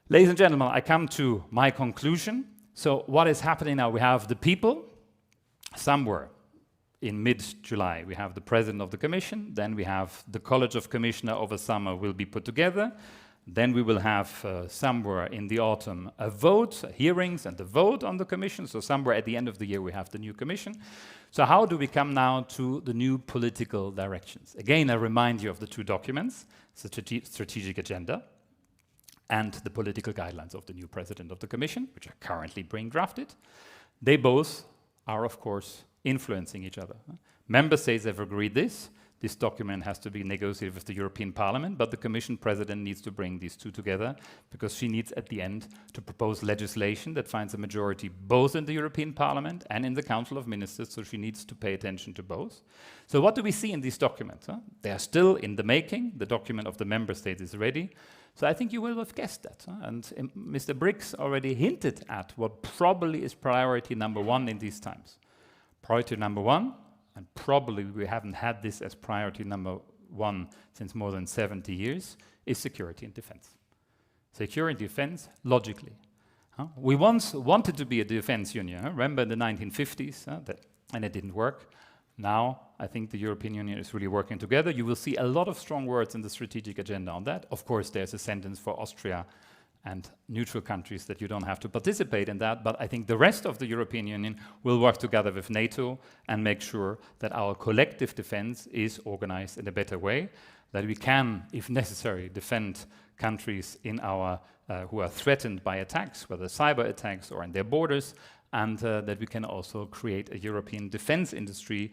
Ladies and gentlemen, I come to my conclusion. So what is happening now? We have the people somewhere in mid-July. We have the president of the commission, then we have the college of commissioners over summer will be put together. Then we will have somewhere in the autumn a vote, hearings and the vote on the commission. So somewhere at the end of the year we have the new commission. So how do we come now to the new political directions? Again, I remind you of the two documents, strategic agenda and the political guidelines of the new president of the commission, which are currently being drafted. They both are, of course, influencing each other. Member states have agreed this. This document has to be negotiated with the European Parliament, but the Commission President needs to bring these two together because she needs at the end to propose legislation that finds a majority both in the European Parliament and in the Council of Ministers, so she needs to pay attention to both. So what do we see in these documents? They are still in the making. The document of the Member States is ready. So I think you will have guessed that. And Mr. Briggs already hinted at what probably is priority number one in these times. Priority number one, and probably we haven't had this as priority number one since more than 70 years, is security and defense. Security and defense, logically. We once wanted to be a defense union. Remember in the 1950s, and it didn't work. Now, I think the European Union is really working together. You will see a lot of strong words in the strategic agenda on that. Of course, there's a sentence for Austria and neutral countries that you don't have to participate in that, but I think the rest of the European Union will work together with NATO and make sure that our collective defense is organized in a better way, that we can, if necessary, defend countries in our who are threatened by attacks, whether cyber attacks or in their borders, and that we can also create a European defense industry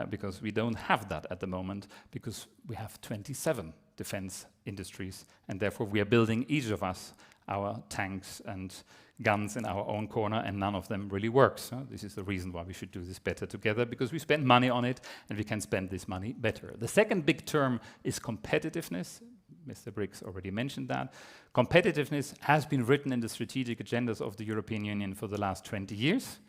because we don't have that at the moment because we have 27 defense industries, and therefore we are building, each of us, our tanks and guns in our own corner, and none of them really works. This is the reason why we should do this better together, because we spend money on it and we can spend this money better. The second big term is competitiveness. Mr. Briggs already mentioned that. Competitiveness has been written in the strategic agendas of the European Union for the last 20 years.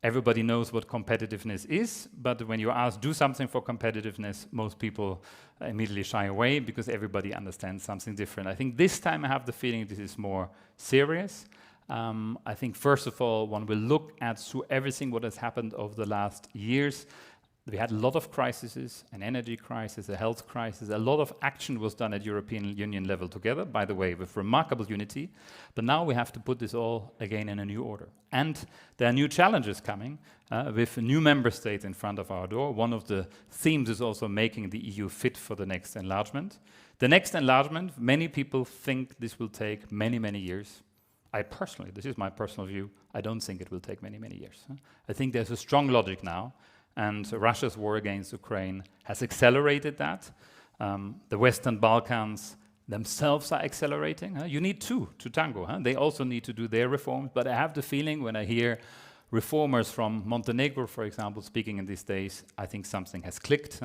Everybody knows what competitiveness is, but when you ask, do something for competitiveness, most people immediately shy away because everybody understands something different. I think this time I have the feeling this is more serious. I think, first of all, one will look at through everything what has happened over the last years. We had a lot of crises, an energy crisis, a health crisis. A lot of action was done at European Union level together, by the way, with remarkable unity. But now we have to put this all again in a new order. And there are new challenges coming with new member states in front of our door. One of the themes is also making the EU fit for the next enlargement. The next enlargement, many people think this will take many, many years. I personally, this is my personal view, I don't think it will take many, many years. I think there's a strong logic now. And Russia's war against Ukraine has accelerated that. The Western Balkans themselves are accelerating. You need two to tango. They also need to do their reforms. But I have the feeling when I hear reformers from Montenegro, for example, speaking in these days, I think something has clicked.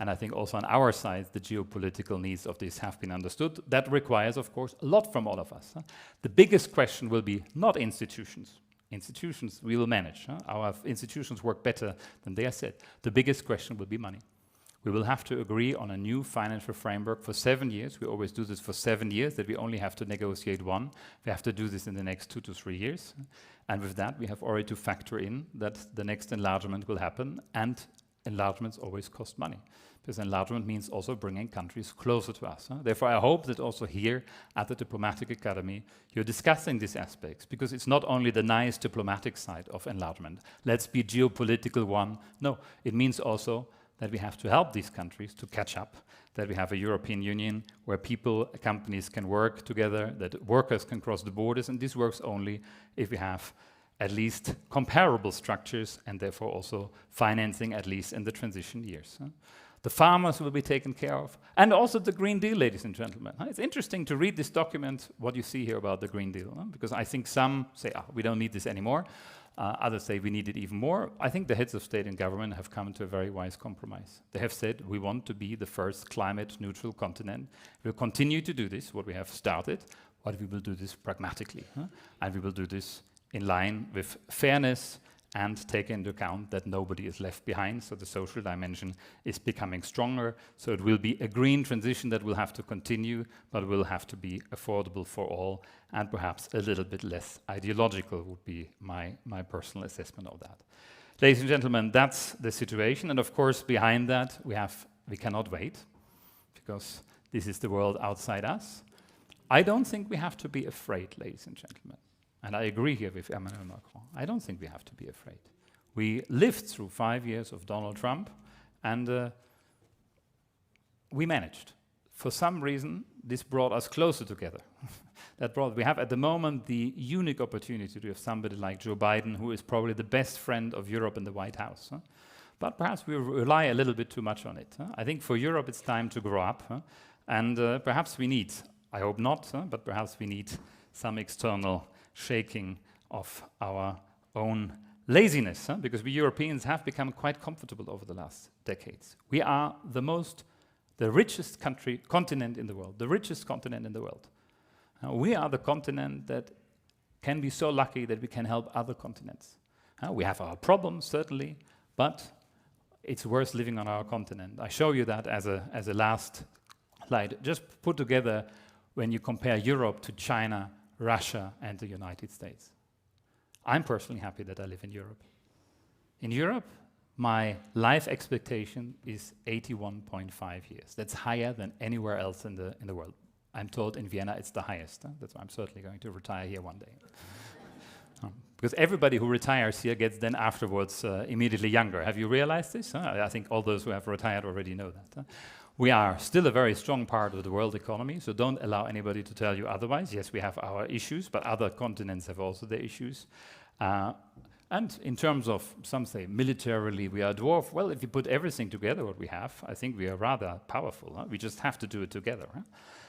And I think also on our side, the geopolitical needs of this have been understood. That requires, of course, a lot from all of us. The biggest question will be not institutions. Institutions we will manage. Our institutions work better than they are set. The biggest question will be money. We will have to agree on a new financial framework for 7 years. We always do this for 7 years, that we only have to negotiate one. We have to do this in the next 2 to 3 years. And with that, we have already to factor in that the next enlargement will happen, and enlargements always cost money. Because enlargement means also bringing countries closer to us. Therefore, I hope that also here at the Diplomatic Academy, you're discussing these aspects, because it's not only the nice diplomatic side of enlargement. Let's be geopolitical one. No, it means also that we have to help these countries to catch up, that we have a European Union where people, companies can work together, that workers can cross the borders, and this works only if we have at least comparable structures and therefore also financing at least in the transition years. The farmers will be taken care of, and also the Green Deal, ladies and gentlemen. It's interesting to read this document, what you see here about the Green Deal, because I think some say, we don't need this anymore. Others say we need it even more. I think the heads of state and government have come to a very wise compromise. They have said we want to be the first climate-neutral continent. We'll continue to do this, what we have started, but we will do this pragmatically. And we will do this in line with fairness and take into account that nobody is left behind, so the social dimension is becoming stronger. So it will be a green transition that will have to continue, but will have to be affordable for all, and perhaps a little bit less ideological would be my personal assessment of that. Ladies and gentlemen, that's the situation, and of course behind that we cannot wait, because this is the world outside us. I don't think we have to be afraid, ladies and gentlemen. And I agree here with Emmanuel Macron. I don't think we have to be afraid. We lived through 5 years of Donald Trump, and we managed. For some reason, this brought us closer together. We have at the moment the unique opportunity to have somebody like Joe Biden, who is probably the best friend of Europe in the White House. But perhaps we rely a little bit too much on it. I think for Europe it's time to grow up, and perhaps we need, I hope not, but perhaps we need some external shaking of our own laziness, because we Europeans have become quite comfortable over the last decades. We are the richest continent in the world, the richest continent in the world. We are the continent that can be so lucky that we can help other continents. We have our problems, certainly, but it's worth living on our continent. I show you that as a last slide. Just put together when you compare Europe to China, Russia, and the United States. I'm personally happy that I live in Europe. In Europe, my life expectation is 81.5 years. That's higher than anywhere else in the world. I'm told in Vienna it's the highest. That's why I'm certainly going to retire here one day. Because everybody who retires here gets then afterwards immediately younger. Have you realized this? I think all those who have retired already know that. We are still a very strong part of the world economy, so don't allow anybody to tell you otherwise. Yes, we have our issues, but other continents have also their issues. And in terms of, some say, militarily we are a dwarf. Well, if you put everything together what we have, I think we are rather powerful. We just have to do it together.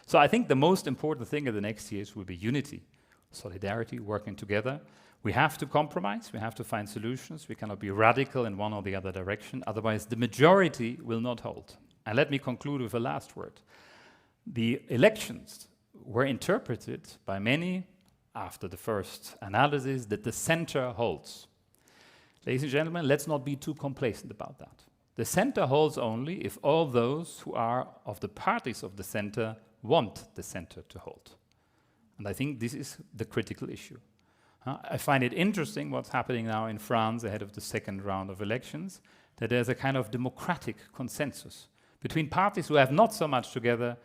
So I think the most important thing in the next years will be unity, solidarity, working together. We have to compromise, we have to find solutions. We cannot be radical in one or the other direction, otherwise the majority will not hold. And let me conclude with a last word. The elections were interpreted by many, after the first analysis, that the center holds. Ladies and gentlemen, let's not be too complacent about that. The center holds only if all those who are of the parties of the center want the center to hold. And I think this is the critical issue. I find it interesting what's happening now in France ahead of the second round of elections, that there's a kind of democratic consensus between parties who have not so much together,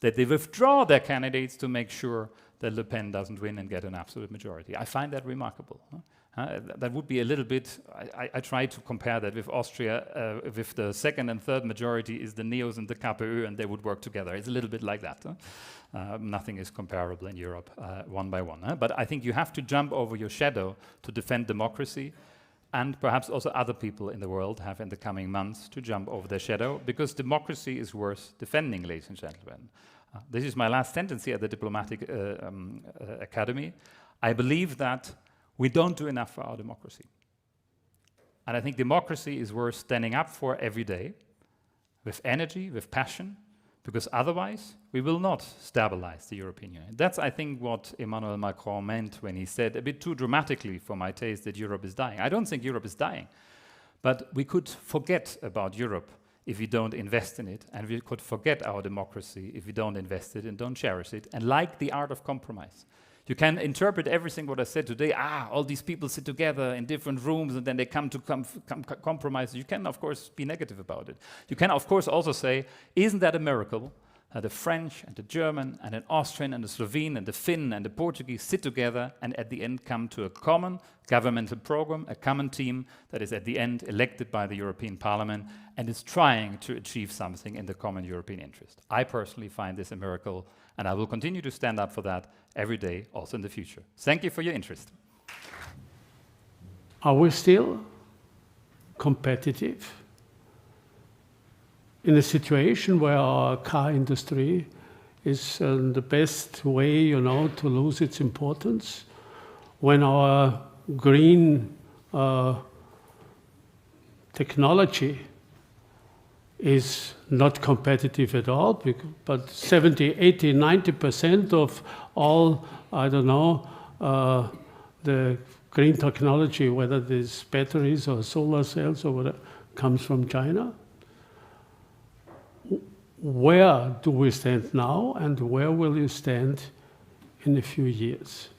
that they withdraw their candidates to make sure that Le Pen doesn't win and get an absolute majority. I find that remarkable. That would be a little bit, I try to compare that with Austria, with the second and third majority is the Neos and the KPÖ, and they would work together. It's a little bit like that. Nothing is comparable in Europe, one by one. But I think you have to jump over your shadow to defend democracy, and perhaps also other people in the world have in the coming months to jump over their shadow, because democracy is worth defending, ladies and gentlemen. This is my last sentence here at the Diplomatic Academy. I believe that we don't do enough for our democracy. And I think democracy is worth standing up for every day, with energy, with passion, because otherwise we will not stabilize the European Union. That's, I think, what Emmanuel Macron meant when he said, a bit too dramatically for my taste, that Europe is dying. I don't think Europe is dying, but we could forget about Europe if we don't invest in it, and we could forget our democracy if we don't invest it and don't cherish it, and like the art of compromise. You can interpret everything what I said today, all these people sit together in different rooms and then they come to compromise. You can, of course, be negative about it. You can, of course, also say, isn't that a miracle that the French and the German and an Austrian and the Slovene and the Finn and the Portuguese sit together and at the end come to a common governmental program, a common team that is at the end elected by the European Parliament and is trying to achieve something in the common European interest. I personally find this a miracle, and I will continue to stand up for that every day, also in the future. Thank you for your interest. Are we still competitive in a situation where our car industry is the best way, to lose its importance, when our green technology is not competitive at all, but 70, 80, 90% of all, the green technology, whether it is batteries or solar cells or whatever, comes from China. Where do we stand now, and where will you stand in a few years?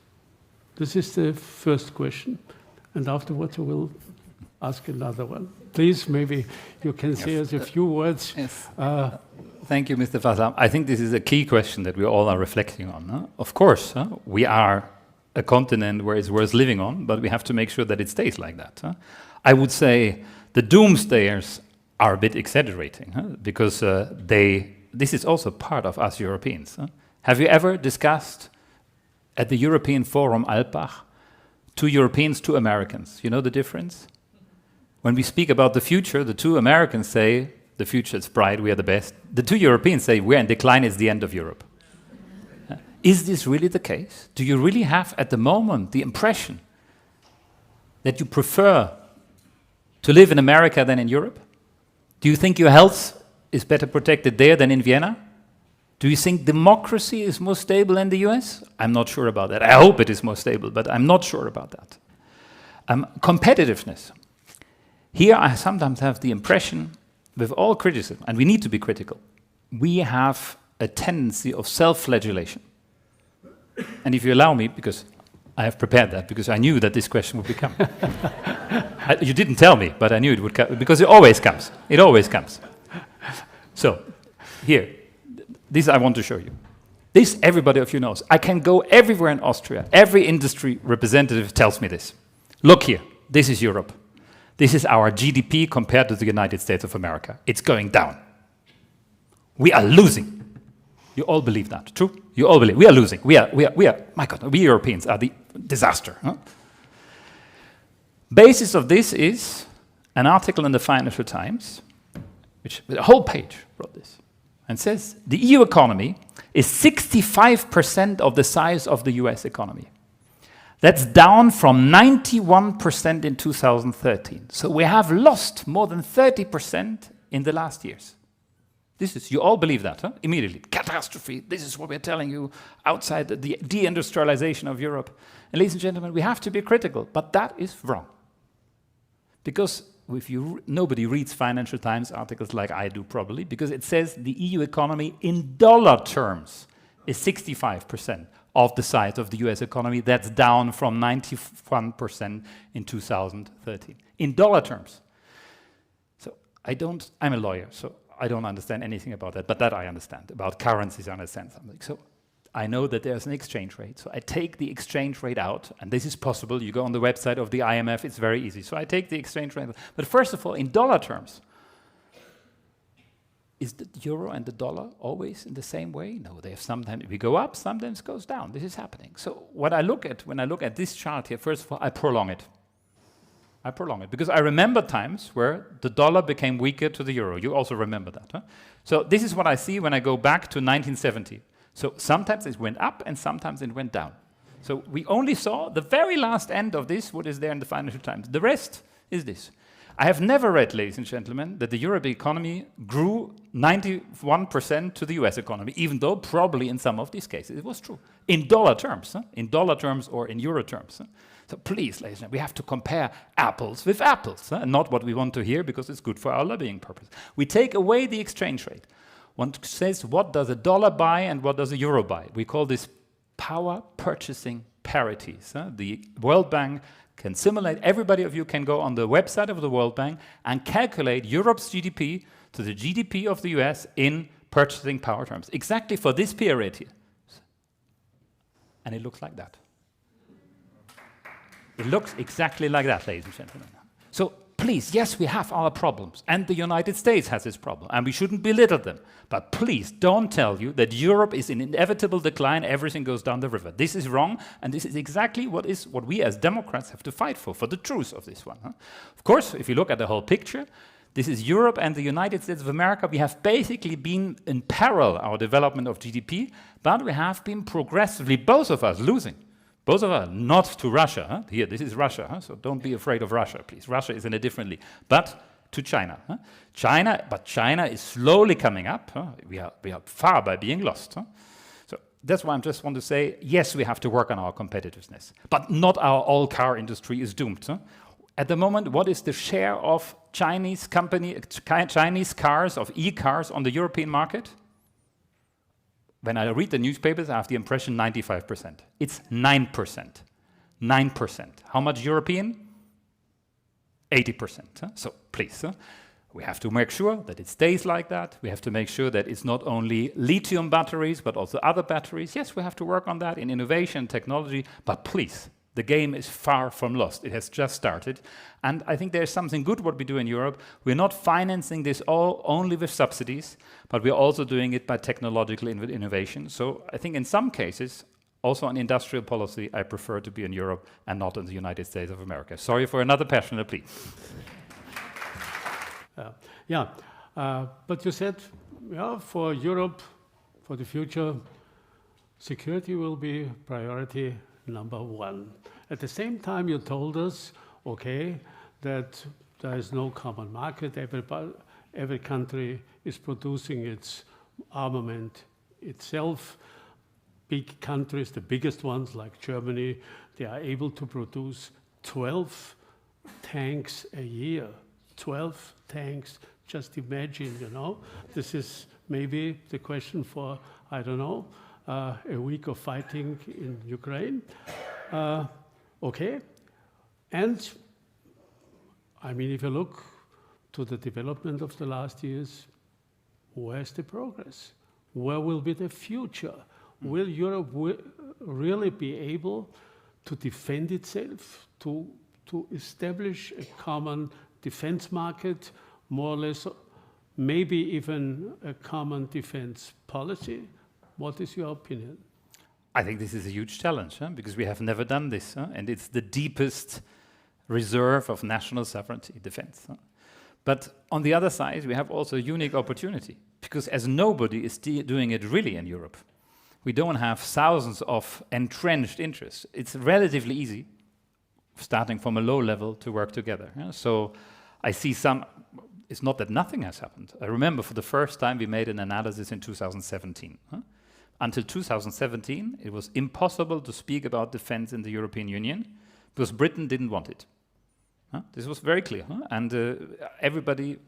This is the first question, and afterwards I will ask another one. Please, maybe you can say us a few words. Yes. Thank you, Mr. Fasam. I think this is a key question that we all are reflecting on. Huh? Of course, we are a continent where it's worth living on, but we have to make sure that it stays like that. Huh? I would say the doomsdayers are a bit exaggerating, because this is also part of us Europeans. Huh? Have you ever discussed at the European Forum Alpbach, 2 Europeans, 2 Americans? You know the difference? When we speak about the future, the 2 Americans say, the future is bright, we are the best. The 2 Europeans say, we're in decline, it's the end of Europe. Is this really the case? Do you really have, at the moment, the impression that you prefer to live in America than in Europe? Do you think your health is better protected there than in Vienna? Do you think democracy is more stable in the US? I'm not sure about that. I hope it is more stable, but I'm not sure about that. Competitiveness. Here I sometimes have the impression, with all criticism, and we need to be critical, we have a tendency of self-flagellation. And if you allow me, because I have prepared that, because I knew that this question would come. You didn't tell me, but I knew it would come, because it always comes. It always comes. So, here, this I want to show you. This everybody of you knows. I can go everywhere in Austria. Every industry representative tells me this. Look here, this is Europe. This is our GDP compared to the United States of America. It's going down. We are losing. You all believe that, true? You all believe we are losing. We are. My God, we Europeans are the disaster. Huh? Basis of this is an article in the Financial Times, which with a whole page wrote this, and says the EU economy is 65% of the size of the US economy. That's down from 91% in 2013. So we have lost more than 30% in the last years. This is, you all believe that, huh? Immediately. Catastrophe, this is what we're telling you, outside the deindustrialization of Europe. And ladies and gentlemen, we have to be critical, but that is wrong. Because if nobody reads Financial Times articles like I do probably, because it says the EU economy in dollar terms is 65% of the size of the US economy. That's down from 91% in 2013. In dollar terms. So I'm a lawyer, so I don't understand anything about that, but that I understand. About currencies, I understand something. So I know that there's an exchange rate. So I take the exchange rate out, and this is possible. You go on the website of the IMF, it's very easy. So I take the exchange rate. But first of all, in dollar terms, is the euro and the dollar always in the same way? No, they have sometimes we go up, sometimes goes down. This is happening. So what I look at when I look at this chart here, first of all, I prolong it. I prolong it because I remember times where the dollar became weaker to the euro. You also remember that, huh? So this is what I see when I go back to 1970. So sometimes it went up and sometimes it went down. So we only saw the very last end of this, what is there in the Financial Times. The rest is this. I have never read, ladies and gentlemen, that the European economy grew 91% to the US economy, even though probably in some of these cases it was true. In dollar terms, huh? In dollar terms or in euro terms. Huh? So please, ladies and gentlemen, we have to compare apples with apples, and not what we want to hear because it's good for our lobbying purpose. We take away the exchange rate. One says, what does a dollar buy and what does a euro buy? We call this power purchasing parities. The World Bank can simulate, everybody of you can go on the website of the World Bank and calculate Europe's GDP to the GDP of the US in purchasing power terms, exactly for this period here. And it looks like that. It looks exactly like that, ladies and gentlemen. So please, yes, we have our problems, and the United States has its problem, and we shouldn't belittle them. But please don't tell you that Europe is in inevitable decline, everything goes down the river. This is wrong, and this is exactly what we as Democrats have to fight for the truth of this one. Huh? Of course, if you look at the whole picture, this is Europe and the United States of America. We have basically been in parallel, our development of GDP, but we have been progressively, both of us, losing. Both of us, not to Russia. Huh? Here, this is Russia, huh? So don't be afraid of Russia, please. Russia is in a different league. But to China. Huh? China is slowly coming up. Huh? We are far by being lost. Huh? So that's why I just want to say, yes, we have to work on our competitiveness, but not our all car industry is doomed. Huh? At the moment, what is the share of Chinese cars, of e-cars on the European market? When I read the newspapers, I have the impression 95%. It's 9%. 9%. How much European? 80%. Huh? So please, we have to make sure that it stays like that. We have to make sure that it's not only lithium batteries, but also other batteries. Yes, we have to work on that in innovation, technology, but please, the game is far from lost. It has just started. And I think there's something good what we do in Europe. We're not financing this all only with subsidies, but we're also doing it by technological innovation. So I think in some cases, also on industrial policy, I prefer to be in Europe and not in the United States of America. Sorry for another passionate plea. But you said, yeah, for Europe, for the future, security will be priority number one. At the same time, you told us, okay, that there is no common market. Every country is producing its armament itself. Big countries, the biggest ones like Germany, they are able to produce 12 tanks a year. 12 tanks, just imagine, you know. This is maybe the question for, I don't know, a week of fighting in Ukraine. Okay, and I mean, if you look to the development of the last years, where's the progress? Where will be the future? Will Europe really be able to defend itself, to establish a common defense market, more or less, maybe even a common defense policy? What is your opinion? I think this is a huge challenge, because we have never done this, and it's the deepest reserve of national sovereignty, defense. But on the other side, we have also a unique opportunity, because as nobody is doing it really in Europe, we don't have thousands of entrenched interests. It's relatively easy, starting from a low level, to work together. So I see it's not that nothing has happened. I remember for the first time we made an analysis in 2017. Until 2017, it was impossible to speak about defense in the European Union because Britain didn't want it. This was very clear, and everybody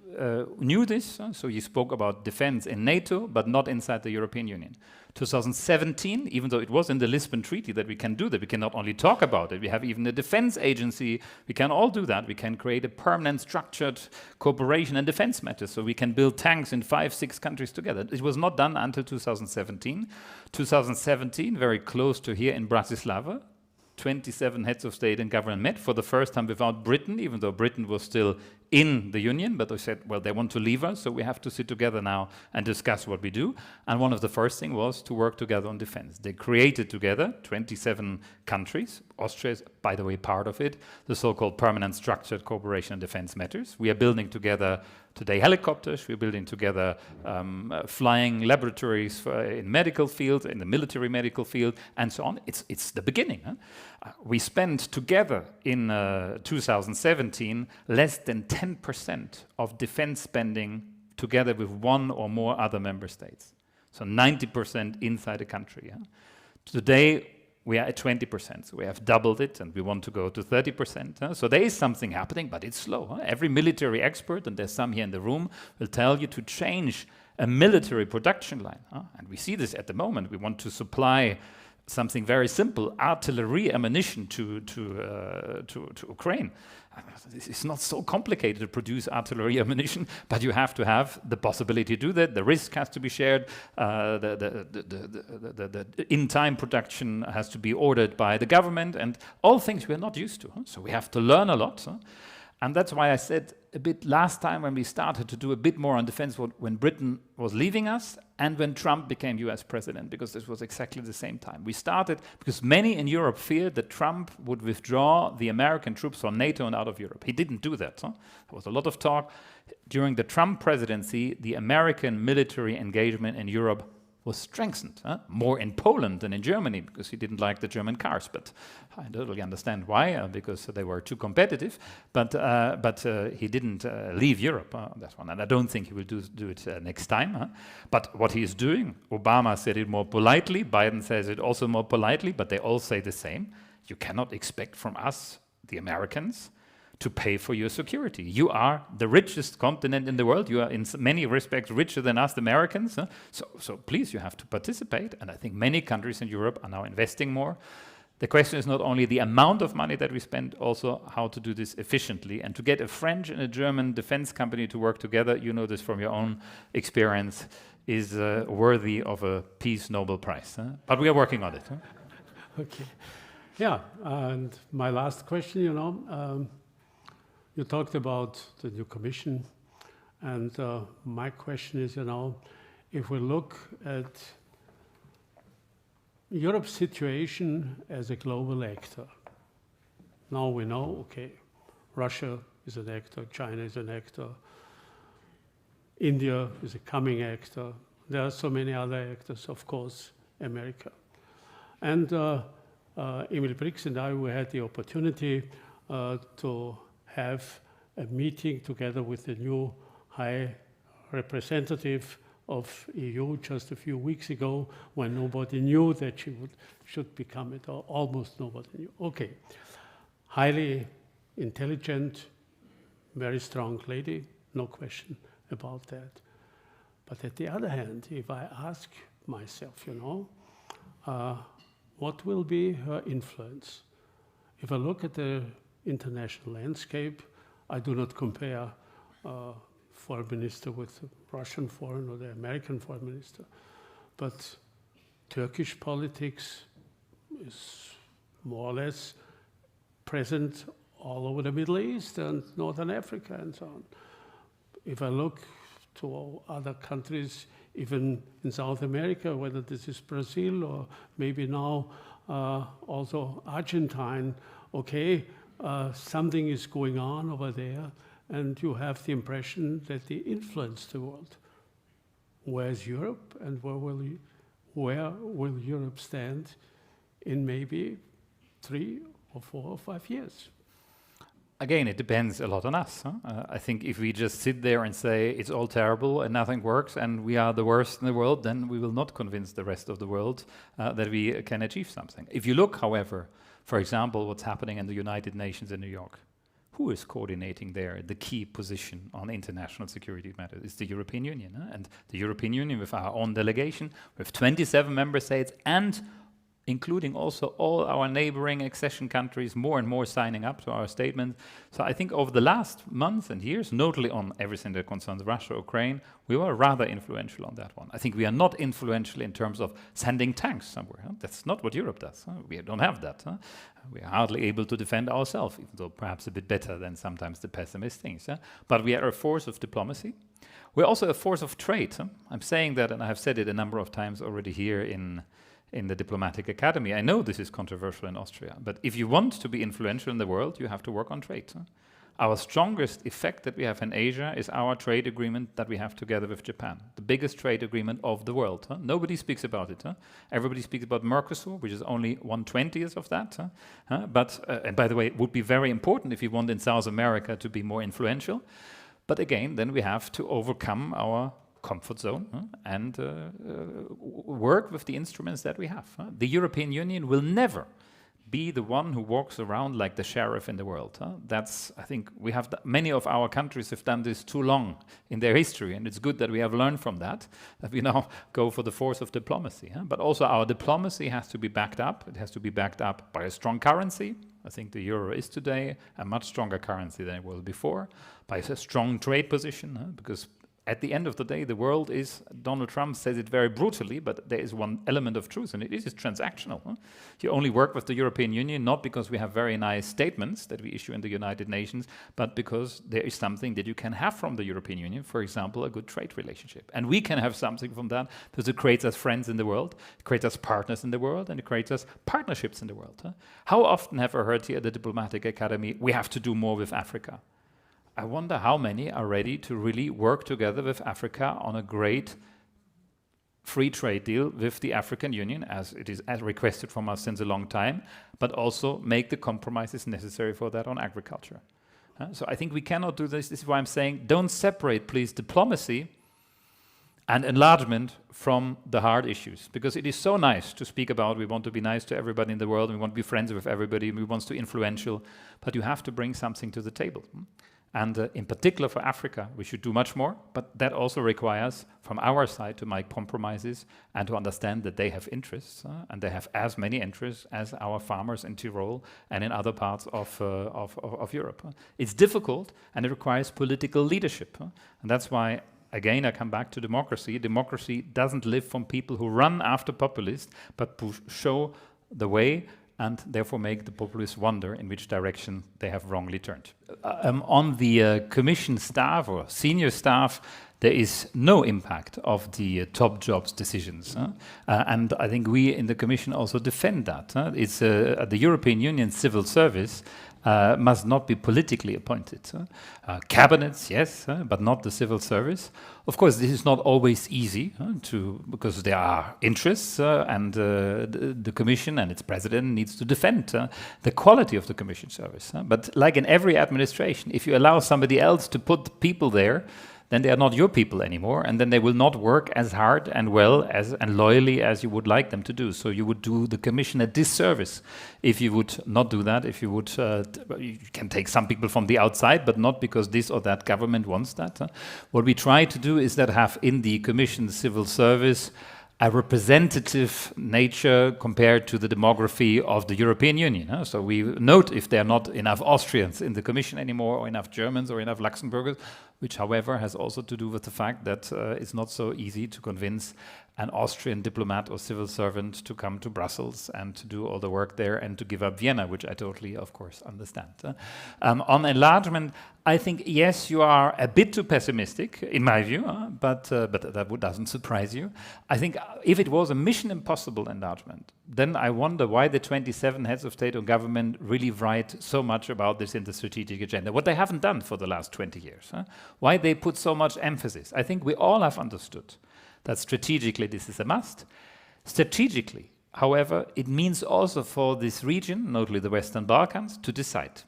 knew this, so you spoke about defense in NATO, but not inside the European Union. 2017, even though it was in the Lisbon Treaty that we can do that, we can not only talk about it, we have even a defense agency, we can all do that, we can create a permanent structured cooperation in defense matters, so we can build tanks in 5-6 countries together. It was not done until 2017. 2017, very close to here in Bratislava, 27 heads of state and government met for the first time without Britain, even though Britain was still in the Union, but they said, well, they want to leave us, so we have to sit together now and discuss what we do. And one of the first things was to work together on defense. They created together 27 countries. Austria is, by the way, part of it, the so-called Permanent Structured Cooperation on Defense Matters. We are building together today helicopters, we're building together flying laboratories in medical field, in the military medical field, and so on. It's the beginning. We spent together in 2017 less than 10% of defense spending together with one or more other member states. So 90% inside the country. Today, we are at 20%, so we have doubled it, and we want to go to 30%. So there is something happening, but it's slow. Every military expert, and there's some here in the room, will tell you to change a military production line. And we see this at the moment. We want to supply something very simple, artillery ammunition to Ukraine. It's not so complicated to produce artillery ammunition, but you have to have the possibility to do that. The risk has to be shared. The in-time production has to be ordered by the government, and all things we're not used to. So we have to learn a lot. And that's why I said a bit last time when we started to do a bit more on defense when Britain was leaving us and when Trump became US president, because this was exactly the same time. We started because many in Europe feared that Trump would withdraw the American troops from NATO and out of Europe. He didn't do that. There was a lot of talk. During the Trump presidency, the American military engagement in Europe was strengthened, more in Poland than in Germany, because he didn't like the German cars. But I totally understand why, because they were too competitive. But he didn't leave Europe on that one, and I don't think he will do it next time. But what he is doing, Obama said it more politely, Biden says it also more politely, but they all say the same. You cannot expect from us, the Americans, to pay for your security. You are the richest continent in the world. You are in many respects richer than us, the Americans. So please, you have to participate. And I think many countries in Europe are now investing more. The question is not only the amount of money that we spend, also how to do this efficiently. And to get a French and a German defense company to work together, you know this from your own experience, is worthy of a Peace Nobel Prize. But we are working on it. Okay. Yeah, and my last question, you talked about the new commission, and my question is, if we look at Europe's situation as a global actor, now we know, okay, Russia is an actor, China is an actor, India is a coming actor, there are so many other actors, of course, America. And Emil Brix and I, we had the opportunity to have a meeting together with the new High Representative of EU just a few weeks ago, when nobody knew that she should become it, or almost nobody knew. Okay, highly intelligent, very strong lady, no question about that. But at the other hand, if I ask myself, what will be her influence? If I look at the international landscape, I do not compare foreign minister with the Russian foreign or the American foreign minister, but Turkish politics is more or less present all over the Middle East and Northern Africa and so on. If I look to other countries, even in South America, whether this is Brazil or maybe now also Argentine, okay, something is going on over there, and you have the impression that they influence the world. Where's Europe, and where will Europe stand in maybe 3 or 4 or 5 years? Again, it depends a lot on us. I think if we just sit there and say it's all terrible and nothing works and we are the worst in the world, then we will not convince the rest of the world that we can achieve something. If you look, however, for example, what's happening in the United Nations in New York, who is coordinating there the key position on international security matters? It's the European Union. And the European Union, with our own delegation, with 27 member states, and including also all our neighboring accession countries, more and more signing up to our statement. So I think over the last months and years, notably on everything that concerns Russia, Ukraine, we were rather influential on that one. I think we are not influential in terms of sending tanks somewhere. That's not what Europe does. We don't have that. We are hardly able to defend ourselves, even though perhaps a bit better than sometimes the pessimist thinks. But we are a force of diplomacy. We're also a force of trade. I'm saying that, and I have said it a number of times already here in the diplomatic academy. I know this is controversial in Austria, but if you want to be influential in the world, you have to work on trade. Our strongest effect that we have in Asia is our trade agreement that we have together with Japan, the biggest trade agreement of the world. Nobody speaks about it. Everybody speaks about Mercosur, which is only 1/20th of that. But and by the way, it would be very important if you want in South America to be more influential. But again, then we have to overcome our comfort zone and work with the instruments that we have. The European Union will never be the one who walks around like the sheriff in the world. That's, I think, we have many of our countries have done this too long in their history, and it's good that we have learned from that we now go for the force of diplomacy. But also our diplomacy has to be backed up. It has to be backed up by a strong currency. I think the euro is today a much stronger currency than it was before, by a strong trade position, because at the end of the day, the world is, Donald Trump says it very brutally, but there is one element of truth, and it is transactional. You only work with the European Union not because we have very nice statements that we issue in the United Nations, but because there is something that you can have from the European Union, for example, a good trade relationship. And we can have something from that because it creates us friends in the world, it creates us partners in the world, and it creates us partnerships in the world. How often have I heard here at the Diplomatic Academy, we have to do more with Africa? I wonder how many are ready to really work together with Africa on a great free trade deal with the African Union, as it is as requested from us since a long time, but also make the compromises necessary for that on agriculture. So I think we cannot do this. This is why I'm saying don't separate, please, diplomacy and enlargement from the hard issues. Because it is so nice to speak about we want to be nice to everybody in the world, we want to be friends with everybody, we want to be influential, but you have to bring something to the table. And in particular for Africa, we should do much more, but that also requires from our side to make compromises and to understand that they have interests, and they have as many interests as our farmers in Tyrol and in other parts of Europe. It's difficult and it requires political leadership. And that's why, again, I come back to democracy. Democracy doesn't live from people who run after populists, but who show the way and therefore make the populists wonder in which direction they have wrongly turned. On the Commission staff or senior staff, there is no impact of the top jobs decisions. And I think we in the Commission also defend that. It's the European Union civil service must not be politically appointed. Cabinets, yes, but not the civil service. Of course, this is not always easy because there are interests, and the Commission and its president needs to defend the quality of the Commission service. But like in every administration, if you allow somebody else to put people there, then they are not your people anymore, and then they will not work as hard and well as and loyally as you would like them to do. So you would do the Commission a disservice if you would not do that. If you would, you can take some people from the outside, but not because this or that government wants that. What we try to do is that have in the Commission civil service a representative nature compared to the demography of the European Union. So we note if there are not enough Austrians in the Commission anymore, or enough Germans, or enough Luxembourgers, which, however, has also to do with the fact that it's not so easy to convince an Austrian diplomat or civil servant to come to Brussels and to do all the work there and to give up Vienna, which I totally, of course, understand. On enlargement, I think, yes, you are a bit too pessimistic, in my view, but that doesn't surprise you. I think if it was a mission impossible enlargement, then I wonder why the 27 heads of state or government really write so much about this in the strategic agenda, what they haven't done for the last 20 years. Why they put so much emphasis. I think we all have understood that strategically this is a must. Strategically, however, it means also for this region, notably the Western Balkans, to decide.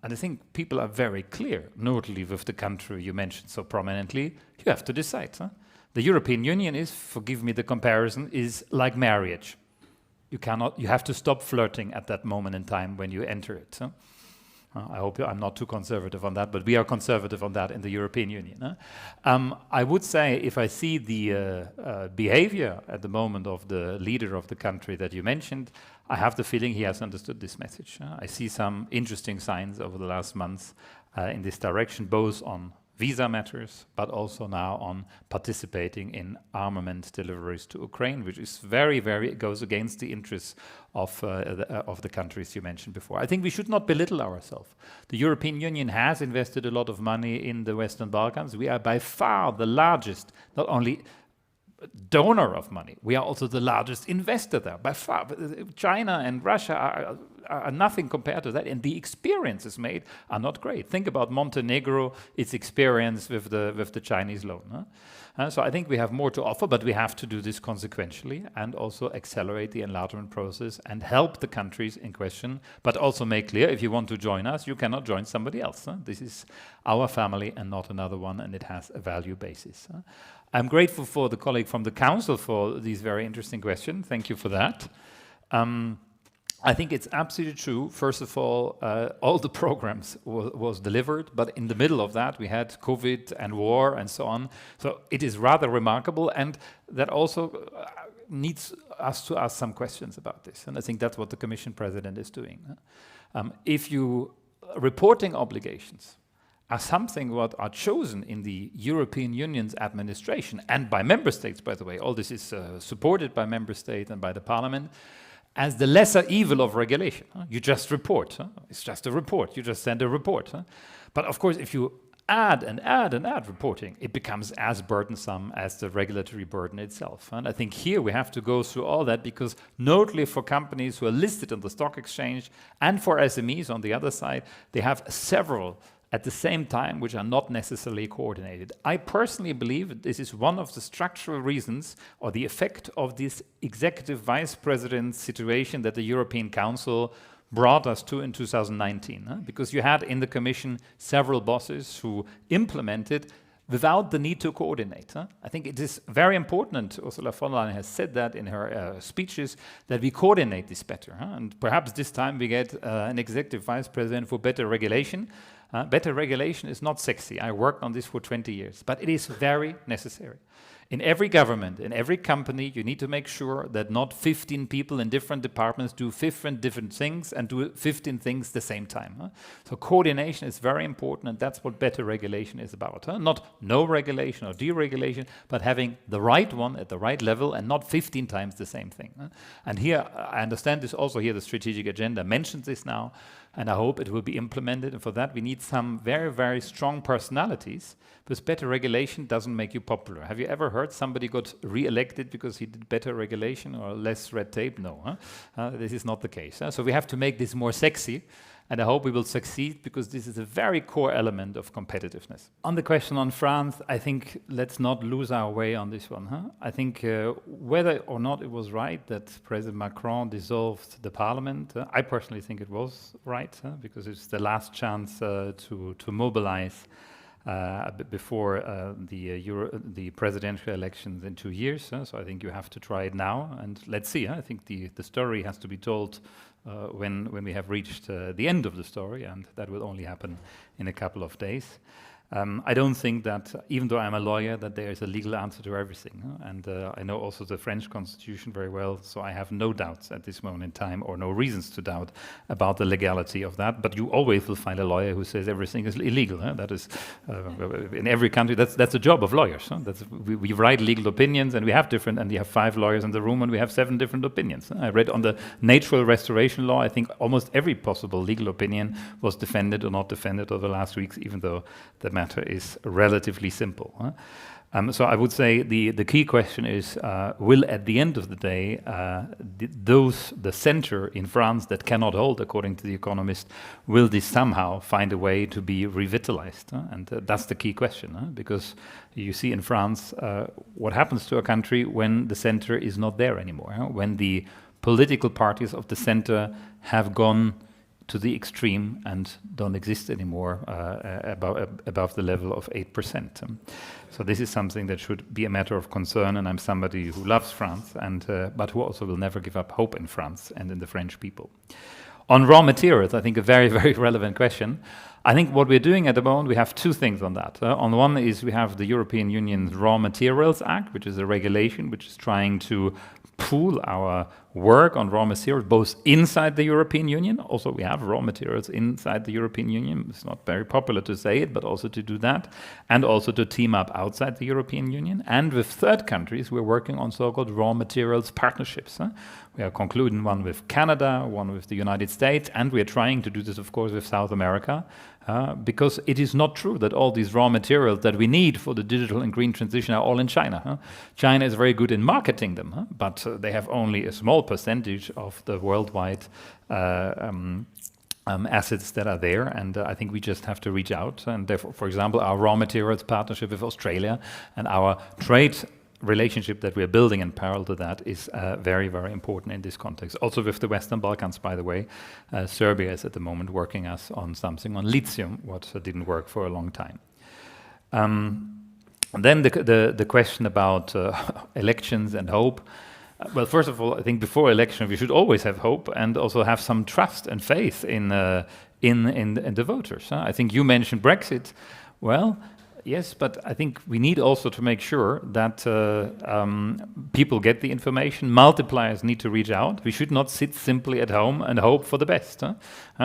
And I think people are very clear, notably with the country you mentioned so prominently, you have to decide. The European Union is, forgive me the comparison, is like marriage. You have to stop flirting at that moment in time when you enter it. I hope I'm not too conservative on that, but we are conservative on that in the European Union. I would say if I see the behavior at the moment of the leader of the country that you mentioned, I have the feeling he has understood this message. I see some interesting signs over the last months in this direction, both on visa matters, but also now on participating in armament deliveries to Ukraine, which is it goes against the interests of the countries you mentioned before. I think we should not belittle ourselves. The European Union has invested a lot of money in the Western Balkans. We are by far the largest, not only donor of money, we are also the largest investor there, by far. China and Russia are nothing compared to that, and the experiences made are not great. Think about Montenegro, its experience with the Chinese loan. So I think we have more to offer, but we have to do this consequentially and also accelerate the enlargement process and help the countries in question, but also make clear, if you want to join us, you cannot join somebody else. This is our family and not another one, and it has a value basis. I'm grateful for the colleague from the Council for these very interesting questions. Thank you for that. I think it's absolutely true. First of all the programs was delivered, but in the middle of that, we had COVID and war and so on. So it is rather remarkable, and that also needs us to ask some questions about this. And I think that's what the Commission President is doing. If you reporting obligations are something what are chosen in the European Union's administration and by member states, by the way, all this is supported by member states and by the parliament, as the lesser evil of regulation. You just report. It's just a report. You just send a report. But of course, if you add and add and add reporting, it becomes as burdensome as the regulatory burden itself. And I think here we have to go through all that, because notably for companies who are listed on the stock exchange and for SMEs on the other side, they have several at the same time which are not necessarily coordinated. I personally believe that this is one of the structural reasons or the effect of this executive vice president situation that the European Council brought us to in 2019, because you had in the Commission several bosses who implemented without the need to coordinate. I think it is very important, Ursula von der Leyen has said that in her speeches, that we coordinate this better. And perhaps this time we get an executive vice president for better regulation. Better regulation is not sexy. I worked on this for 20 years, but it is very necessary. In every government, in every company, you need to make sure that not 15 people in different departments do different things and do 15 things at the same time. So coordination is very important, and that's what better regulation is about. Not no regulation or deregulation, but having the right one at the right level and not 15 times the same thing. And here, I understand this also here, the strategic agenda mentions this now, and I hope it will be implemented. And for that, we need some very, very strong personalities, because better regulation doesn't make you popular. Have you ever heard somebody got re-elected because he did better regulation or less red tape? No, this is not the case. So we have to make this more sexy, and I hope we will succeed, because this is a very core element of competitiveness. On the question on France, I think let's not lose our way on this one. I think whether or not it was right that President Macron dissolved the parliament, I personally think it was right, because it's the last chance to mobilize before the presidential elections in 2 years. So I think you have to try it now, and let's see. I think the story has to be told when we have reached the end of the story, and that will only happen in a couple of days. I don't think that, even though I'm a lawyer, that there is a legal answer to everything. And I know also the French constitution very well, so I have no doubts at this moment in time, or no reasons to doubt about the legality of that. But you always will find a lawyer who says everything is illegal. That is, in every country, that's the job of lawyers. We write legal opinions, and we have different, and we have 5 lawyers in the room, and we have 7 different opinions. I read on the natural restoration law, I think almost every possible legal opinion was defended or not defended over the last weeks, even though the matter is relatively simple. So I would say the key question is, will at the end of the day, the center in France that cannot hold, according to The Economist, will this somehow find a way to be revitalized? And that's the key question, because you see in France what happens to a country when the center is not there anymore, when the political parties of the center have gone to the extreme and don't exist anymore above the level of 8%. So this is something that should be a matter of concern, and I'm somebody who loves France, but who also will never give up hope in France and in the French people. On raw materials, I think a very, very relevant question. I think what we're doing at the moment, we have 2 things on that. On one is we have the European Union's Raw Materials Act, which is a regulation which is trying to pool our work on raw materials, both inside the European Union. Also, we have raw materials inside the European Union. It's not very popular to say it, but also to do that, and also to team up outside the European Union. And with third countries, we're working on so-called raw materials partnerships. We are concluding one with Canada, one with the United States, and we are trying to do this, of course, with South America, because it is not true that all these raw materials that we need for the digital and green transition are all in China. China is very good in marketing them, but they have only a small percentage of the worldwide assets that are there, and I think we just have to reach out. And therefore, for example, our raw materials partnership with Australia and our trade relationship that we are building in parallel to that is very, very important in this context. Also with the Western Balkans, by the way. Serbia is at the moment working us on something on lithium, what didn't work for a long time. And then the question about elections and hope. Well, first of all, I think before election we should always have hope and also have some trust and faith in the voters. I think you mentioned Brexit. Well, yes, but I think we need also to make sure that people get the information. Multipliers need to reach out. We should not sit simply at home and hope for the best.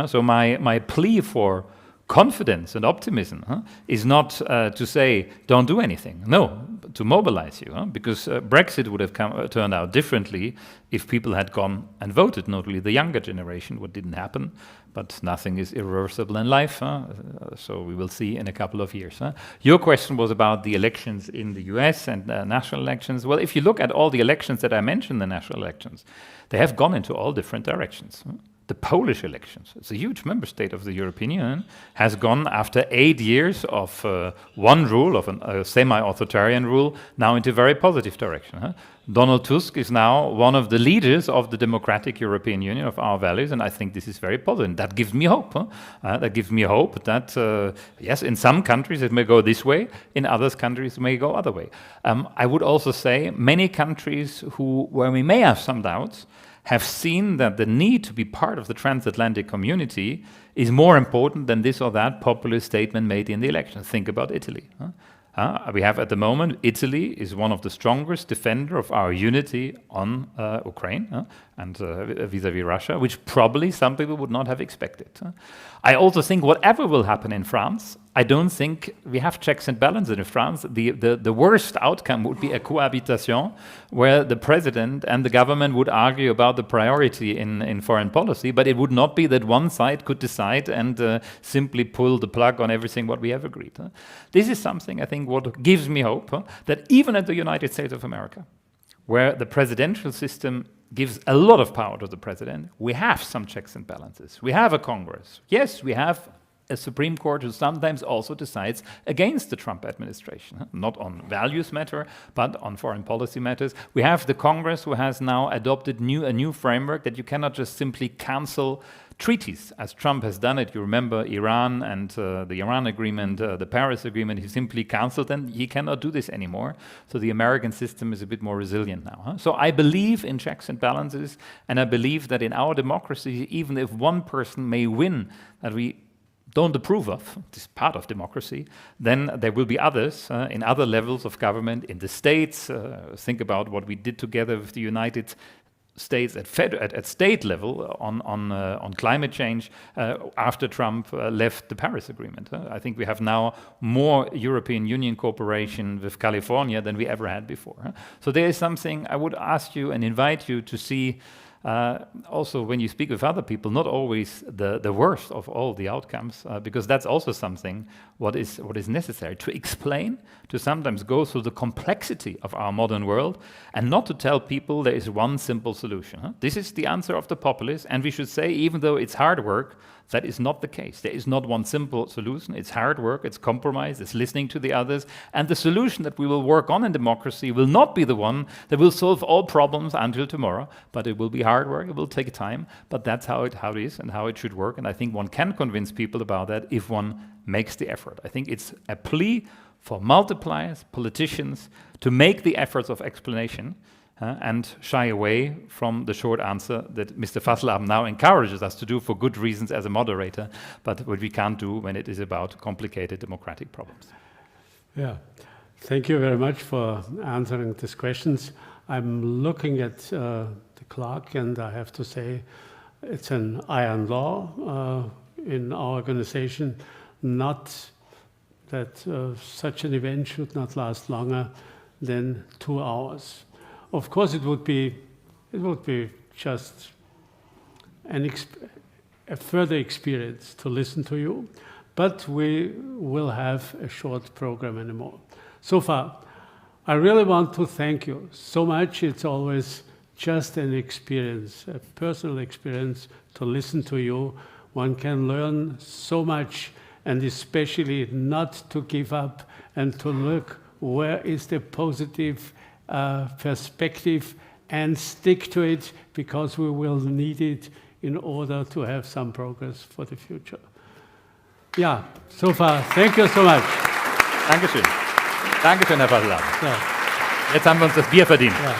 So my plea for confidence and optimism is not to say don't do anything. No, to mobilize you, because Brexit would have turned out differently if people had gone and voted, notably the younger generation, what didn't happen. But nothing is irreversible in life, so we will see in a couple of years. Your question was about the elections in the US and national elections. Well, if you look at all the elections that I mentioned, the national elections, they have gone into all different directions. The the Polish elections. It's a huge member state of the European Union, has gone after 8 years of one rule, of a semi-authoritarian rule, now into a very positive direction. Donald Tusk is now one of the leaders of the democratic European Union, of our values, and I think this is very positive. That gives me hope. That gives me hope that, yes, in some countries it may go this way, in other countries it may go other way. I would also say many countries where we may have some doubts have seen that the need to be part of the transatlantic community is more important than this or that populist statement made in the election. Think about Italy. We have at the moment, Italy is one of the strongest defender of our unity on Ukraine and vis-à-vis Russia, which probably some people would not have expected. I also think whatever will happen in France, I don't think we have checks and balances in France. The worst outcome would be a cohabitation where the president and the government would argue about the priority in foreign policy, but it would not be that one side could decide and simply pull the plug on everything what we have agreed. This is something, I think, what gives me hope that even at the United States of America, where the presidential system gives a lot of power to the president, we have some checks and balances. We have a Congress. Yes, we have a Supreme Court who sometimes also decides against the Trump administration, not on values matter, but on foreign policy matters. We have the Congress who has now adopted a new framework that you cannot just simply cancel treaties, as Trump has done it. You remember Iran and the Iran agreement, the Paris agreement, he simply canceled, and he cannot do this anymore. So the American system is a bit more resilient now. So I believe in checks and balances, and I believe that in our democracy, even if one person may win that we don't approve of, this part of democracy, then there will be others in other levels of government, in the states. Think about what we did together with the United States at state level on climate change after Trump left the Paris Agreement. I think we have now more European Union cooperation with California than we ever had before. So there is something I would ask you and invite you to see. Also, when you speak with other people, not always the worst of all the outcomes, because that's also something what is necessary to explain, to sometimes go through the complexity of our modern world, and not to tell people there is one simple solution. This is the answer of the populists, and we should say, even though it's hard work, that is not the case. There is not one simple solution. It's hard work, it's compromise, it's listening to the others, and the solution that we will work on in democracy will not be the one that will solve all problems until tomorrow, but it will be hard work, it will take time, but that's how it is and how it should work, and I think one can convince people about that if one makes the effort. I think it's a plea for multipliers, politicians, to make the efforts of explanation and shy away from the short answer that Mr. Fasselabend now encourages us to do for good reasons as a moderator, but what we can't do when it is about complicated democratic problems. Yeah, thank you very much for answering these questions. I'm looking at the clock, and I have to say it's an iron law in our organization, not that such an event should not last longer than 2 hours. Of course, it would be just a further experience to listen to you, but we will have a short program anymore. So far, I really want to thank you so much. It's always just an experience, a personal experience to listen to you. One can learn so much, and especially not to give up and to look where is the positive perspective and stick to it, because we will need it in order to have some progress for the future. Yeah, so far, thank you so much. Dankeschön. Dankeschön, Herr Fasselabend. Ja. Jetzt haben wir uns das Bier verdient. Ja.